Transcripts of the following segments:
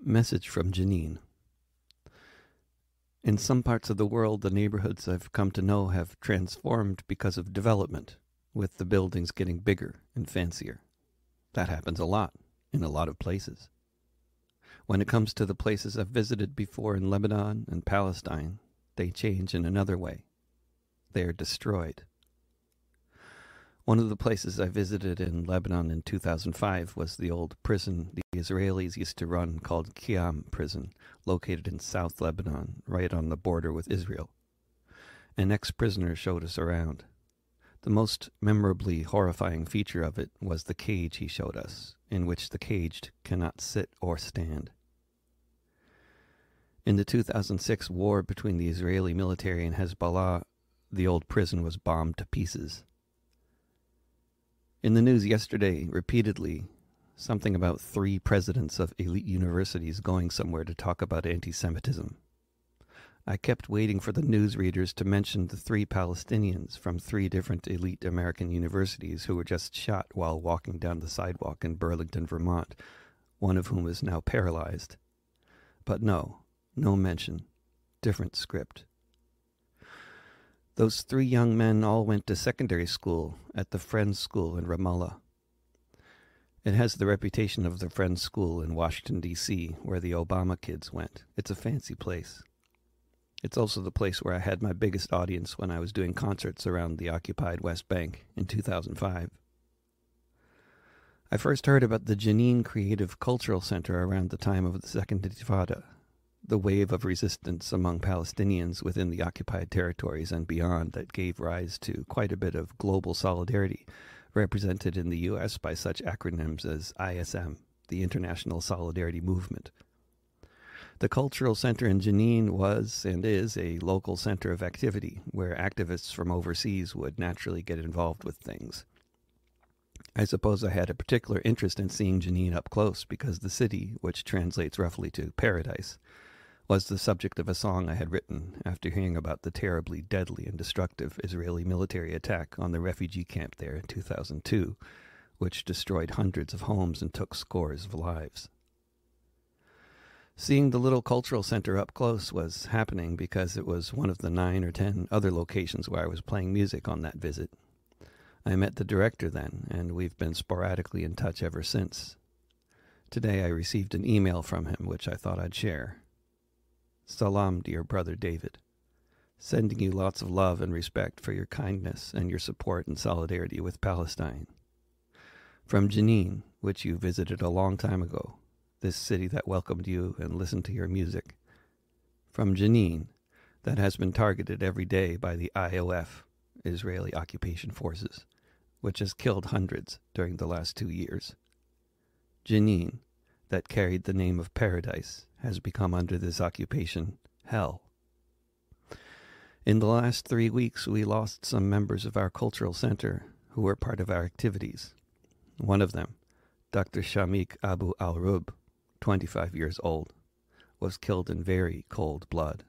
Message from Jenin. In some parts of the world, the neighborhoods I've come to know have transformed because of development, with the buildings getting bigger and fancier. That happens a lot, in a lot of places. When it comes to the places I've visited before in Lebanon and Palestine, they change in another way. They are destroyed. One of the places I visited in Lebanon in 2005 was the old prison the Israelis used to run called Kiam Prison, located in South Lebanon, right on the border with Israel. An ex-prisoner showed us around. The most memorably horrifying feature of it was the cage he showed us, in which the caged cannot sit or stand. In the 2006 war between the Israeli military and Hezbollah, the old prison was bombed to pieces. In the news yesterday, repeatedly, something about 3 presidents of elite universities going somewhere to talk about anti-Semitism. I kept waiting for the newsreaders to mention the 3 Palestinians from 3 different elite American universities who were just shot while walking down the sidewalk in Burlington, Vermont, one of whom is now paralyzed. But no mention. Different script. Those 3 young men all went to secondary school at the Friends School in Ramallah. It has the reputation of the Friends School in Washington, D.C., where the Obama kids went. It's a fancy place. It's also the place where I had my biggest audience when I was doing concerts around the occupied West Bank in 2005. I first heard about the Jenin Creative Cultural Center around the time of the Second Intifada, the wave of resistance among Palestinians within the occupied territories and beyond that gave rise to quite a bit of global solidarity, represented in the U.S. by such acronyms as ISM, the International Solidarity Movement. The Cultural Center in Jenin was and is a local center of activity where activists from overseas would naturally get involved with things. I suppose I had a particular interest in seeing Jenin up close because the city, which translates roughly to paradise, was the subject of a song I had written after hearing about the terribly deadly and destructive Israeli military attack on the refugee camp there in 2002, which destroyed hundreds of homes and took scores of lives. Seeing the little cultural center up close was happening because it was one of the 9 or 10 other locations where I was playing music on that visit. I met the director then, and we've been sporadically in touch ever since. Today I received an email from him which I thought I'd share. Salam, dear brother David. Sending you lots of love and respect for your kindness and your support and solidarity with Palestine. From Jenin, which you visited a long time ago, this city that welcomed you and listened to your music. From Jenin, that has been targeted every day by the IOF, Israeli Occupation Forces, which has killed hundreds during the last 2 years. Jenin, that carried the name of paradise, has become under this occupation hell. In the last 3 weeks, we lost some members of our cultural center who were part of our activities. One of them, Dr. Shamik Abu al-Rub, 25 years old, was killed in very cold blood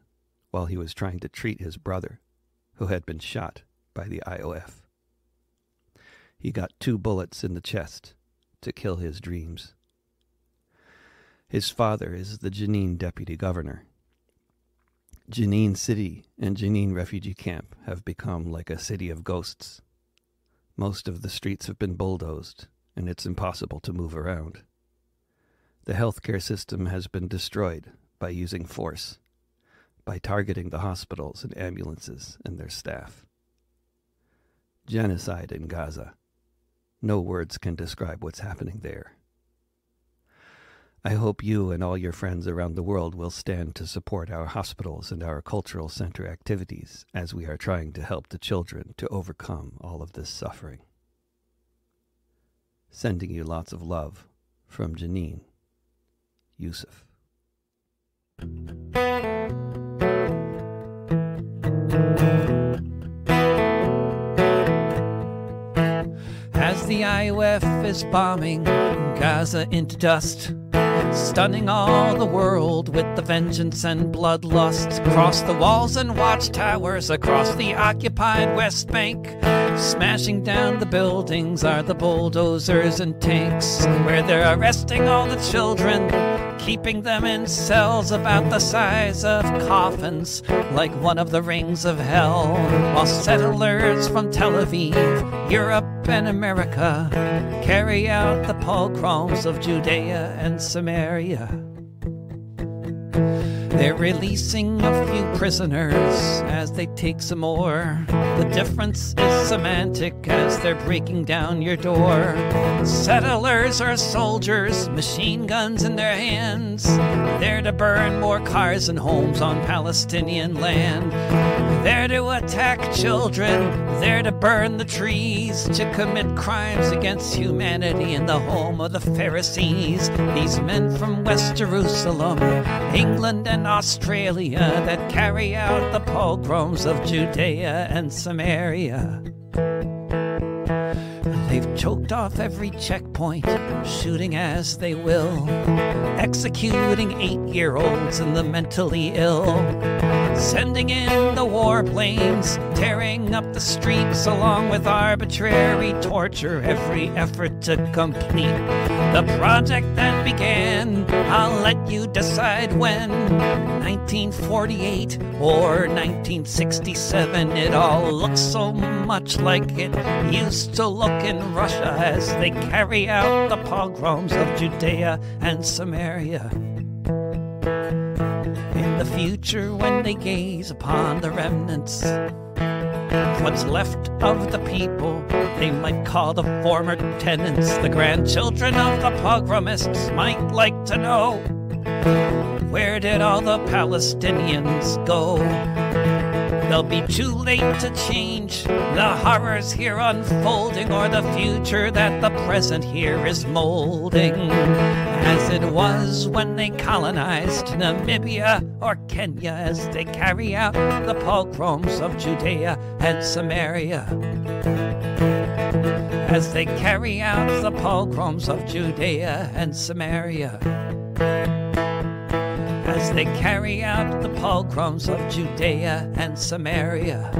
while he was trying to treat his brother, who had been shot by the IOF. He got 2 bullets in the chest to kill his dreams. His father is the Jenin deputy governor. Jenin City and Jenin refugee camp have become like a city of ghosts. Most of the streets have been bulldozed, and it's impossible to move around. The healthcare system has been destroyed by using force, by targeting the hospitals and ambulances and their staff. Genocide in Gaza. No words can describe what's happening there. I hope you and all your friends around the world will stand to support our hospitals and our cultural center activities as we are trying to help the children to overcome all of this suffering. Sending you lots of love from Jenin. Yusuf. As the IOF is bombing Gaza into dust, stunning all the world with the vengeance and bloodlust, across the walls and watchtowers, across the occupied West Bank, smashing down the buildings are the bulldozers and tanks, where they're arresting all the children, keeping them in cells about the size of coffins, like one of the rings of hell, while settlers from Tel Aviv, Europe, and America carry out the pogroms of Judea and Samaria. They're releasing a few prisoners as they take some more. The difference is semantic as they're breaking down your door. Settlers are soldiers, machine guns in their hands, there to burn more cars and homes on Palestinian land. There to attack children, there to burn the trees, to commit crimes against humanity in the home of the Pharisees. These men from West Jerusalem, England, and Australia that carry out the pogroms of Judea and Samaria. They've choked off every checkpoint, shooting as they will, executing 8-year-olds and the mentally ill, sending in the warplanes, tearing up the streets along with arbitrary torture, every effort to complete the project that began. I'll let you decide when, 1948 or 1967. It all looks so much like it used to look in Russia as they carry out the pogroms of Judea and Samaria. In the future, when they gaze upon the remnants, what's left of the people they might call the former tenants, the grandchildren of the pogromists might like to know, where did all the Palestinians go? They'll be too late to change the horrors here unfolding, or the future that the present here is molding, as it was when they colonized Namibia or Kenya, as they carry out the pogroms of Judea and Samaria. As they carry out the pogroms of Judea and Samaria. As they carry out the pogroms of Judea and Samaria.